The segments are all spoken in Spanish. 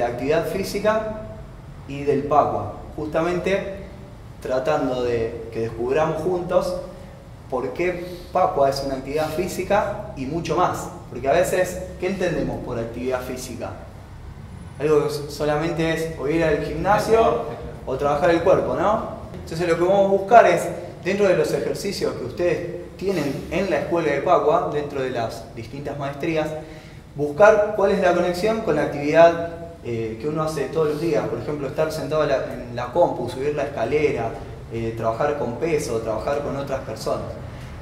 la actividad física y del PACUA, justamente tratando de que descubramos juntos por qué PACUA es una actividad física y mucho más. Porque a veces, ¿qué entendemos por actividad física? Algo que solamente es o ir al gimnasio o trabajar el cuerpo, ¿no? Entonces lo que vamos a buscar es, dentro de los ejercicios que ustedes tienen en la escuela de PACUA, dentro de las distintas maestrías, buscar cuál es la conexión con la actividad que uno hace todos los días. Por ejemplo, estar sentado en la compu, subir la escalera, trabajar con peso, trabajar con otras personas.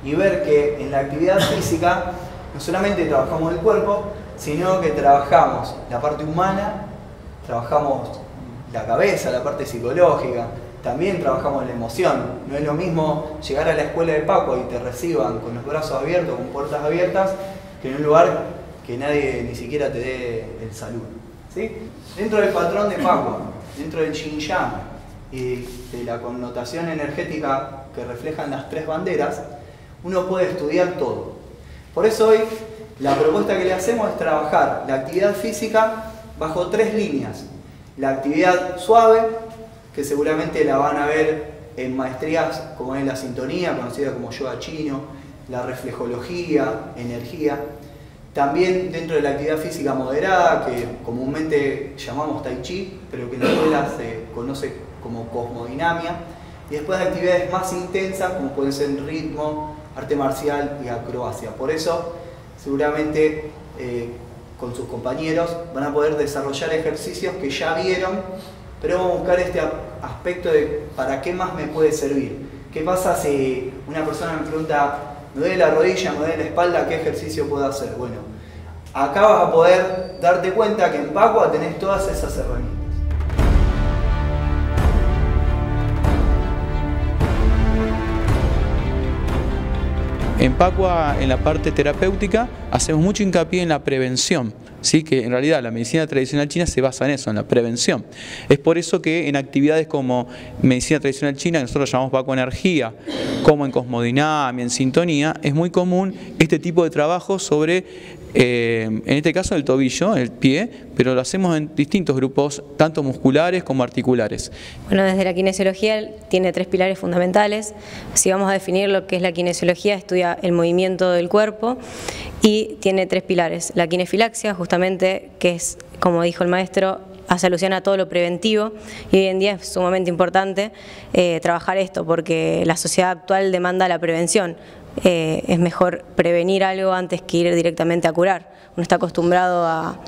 Y ver que en la actividad física no solamente trabajamos el cuerpo, sino que trabajamos la parte humana, trabajamos la cabeza, la parte psicológica, también trabajamos la emoción. No es lo mismo llegar a la escuela de PACUA y te reciban con los brazos abiertos, con puertas abiertas, que en un lugar que nadie ni siquiera te dé el saludo, ¿sí? Dentro del patrón de PACUA, dentro del Yin Yang y de la connotación energética que reflejan las tres banderas, uno puede estudiar todo. Por eso hoy la propuesta que le hacemos es trabajar la actividad física bajo tres líneas. La actividad suave, que seguramente la van a ver en maestrías como es la sintonía, conocida como yoga chino, la reflejología, energía. También dentro de la actividad física moderada, que comúnmente llamamos tai chi, pero que en la escuela se conoce como cosmodinamia. Y después de actividades más intensas, como pueden ser ritmo, arte marcial y acrobacia. Por eso, seguramente con sus compañeros van a poder desarrollar ejercicios que ya vieron, pero vamos a buscar este aspecto de para qué más me puede servir. ¿Qué pasa si una persona me pregunta, me duele la rodilla, me duele la espalda, qué ejercicio puedo hacer? Bueno, acá vas a poder darte cuenta que en PACUA tenés todas esas herramientas. En PACUA, en la parte terapéutica, hacemos mucho hincapié en la prevención, ¿sí? Que en realidad la medicina tradicional china se basa en eso, en la prevención. Es por eso que en actividades como medicina tradicional china, que nosotros llamamos PACUA Energía, como en cosmodinamia, en sintonía, es muy común este tipo de trabajo sobre, en este caso el tobillo, el pie, pero lo hacemos en distintos grupos, tanto musculares como articulares. Bueno, desde la kinesiología tiene tres pilares fundamentales. Si vamos a definir lo que es la kinesiología, estudia el movimiento del cuerpo y tiene tres pilares. La kinefilaxia, justamente, que es, como dijo el maestro, hace alusión a todo lo preventivo, y hoy en día es sumamente importante trabajar esto porque la sociedad actual demanda la prevención. Es mejor prevenir algo antes que ir directamente a curar. Uno está acostumbrado a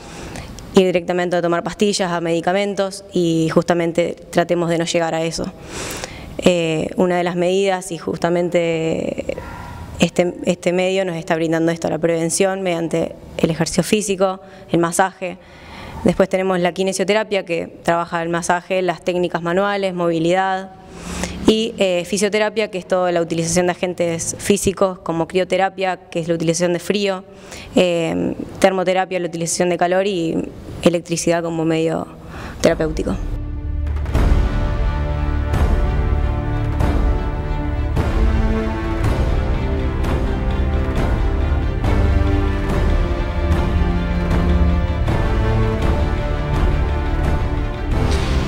ir directamente a tomar pastillas, a medicamentos, y justamente tratemos de no llegar a eso. Una de las medidas, y justamente este medio nos está brindando esto, la prevención mediante el ejercicio físico, el masaje. Después tenemos la kinesioterapia, que trabaja el masaje, las técnicas manuales, movilidad. Y fisioterapia, que es toda la utilización de agentes físicos, como crioterapia, que es la utilización de frío, termoterapia, la utilización de calor, y electricidad como medio terapéutico.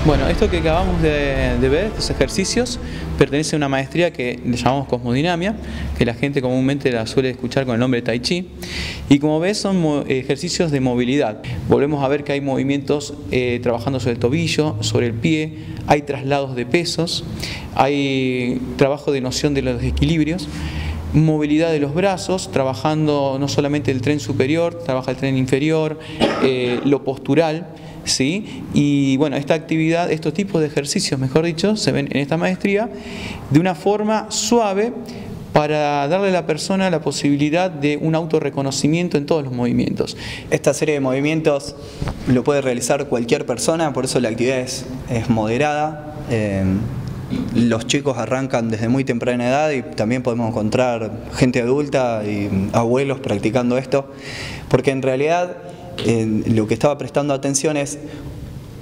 Bueno, esto que acabamos de ver, estos ejercicios, pertenece a una maestría que le llamamos cosmodinamia, que la gente comúnmente la suele escuchar con el nombre de tai chi, y como ves son ejercicios de movilidad. Volvemos a ver que hay movimientos trabajando sobre el tobillo, sobre el pie, hay traslados de pesos, hay trabajo de noción de los equilibrios, movilidad de los brazos, trabajando no solamente el tren superior, trabaja el tren inferior, lo postural, ¿sí? Y bueno, esta actividad, estos tipos de ejercicios, mejor dicho, se ven en esta maestría de una forma suave para darle a la persona la posibilidad de un autorreconocimiento en todos los movimientos. Esta serie de movimientos lo puede realizar cualquier persona, por eso la actividad es moderada. Los chicos arrancan desde muy temprana edad y también podemos encontrar gente adulta y abuelos practicando esto, porque en realidad lo que estaba prestando atención es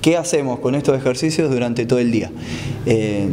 qué hacemos con estos ejercicios durante todo el día.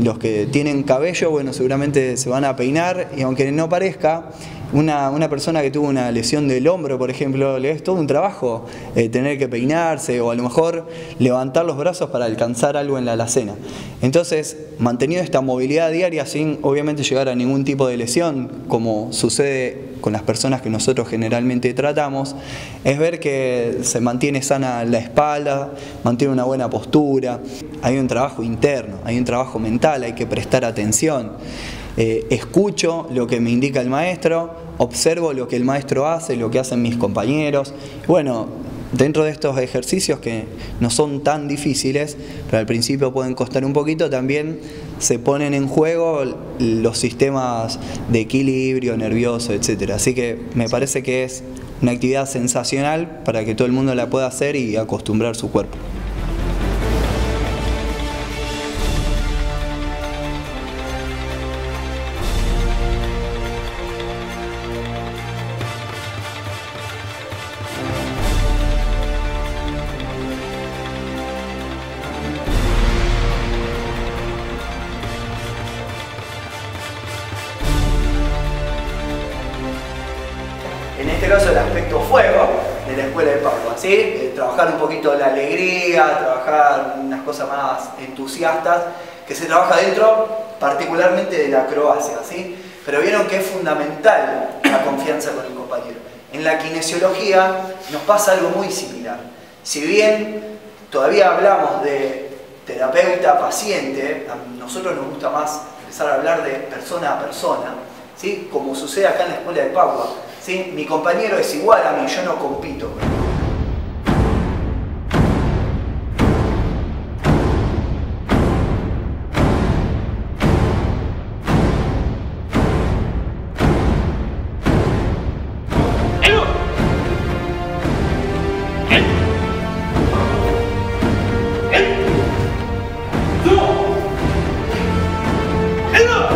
Los que tienen cabello, bueno, seguramente se van a peinar, y aunque no parezca, Una persona que tuvo una lesión del hombro, por ejemplo, le es todo un trabajo tener que peinarse o a lo mejor levantar los brazos para alcanzar algo en la alacena. Entonces, manteniendo esta movilidad diaria sin obviamente llegar a ningún tipo de lesión, como sucede con las personas que nosotros generalmente tratamos, es ver que se mantiene sana la espalda, mantiene una buena postura, hay un trabajo interno, hay un trabajo mental, hay que prestar atención. Escucho lo que me indica el maestro, observo lo que el maestro hace, lo que hacen mis compañeros. Bueno, dentro de estos ejercicios que no son tan difíciles, pero al principio pueden costar un poquito, también se ponen en juego los sistemas de equilibrio, nervioso, etc. Así que me parece que es una actividad sensacional para que todo el mundo la pueda hacer y acostumbrar su cuerpo. En este caso el aspecto fuego de la escuela de Pascua, ¿sí? Trabajar un poquito la alegría, trabajar unas cosas más entusiastas, que se trabaja dentro particularmente de la acrobacia, ¿sí? Pero vieron que es fundamental la confianza con el compañero. En la kinesiología nos pasa algo muy similar. Si bien todavía hablamos de terapeuta-paciente, a nosotros nos gusta más empezar a hablar de persona a persona, ¿sí? Como sucede acá en la escuela de Pascua. ¿Sí? Mi compañero es igual a mí, yo no compito con él. Hello!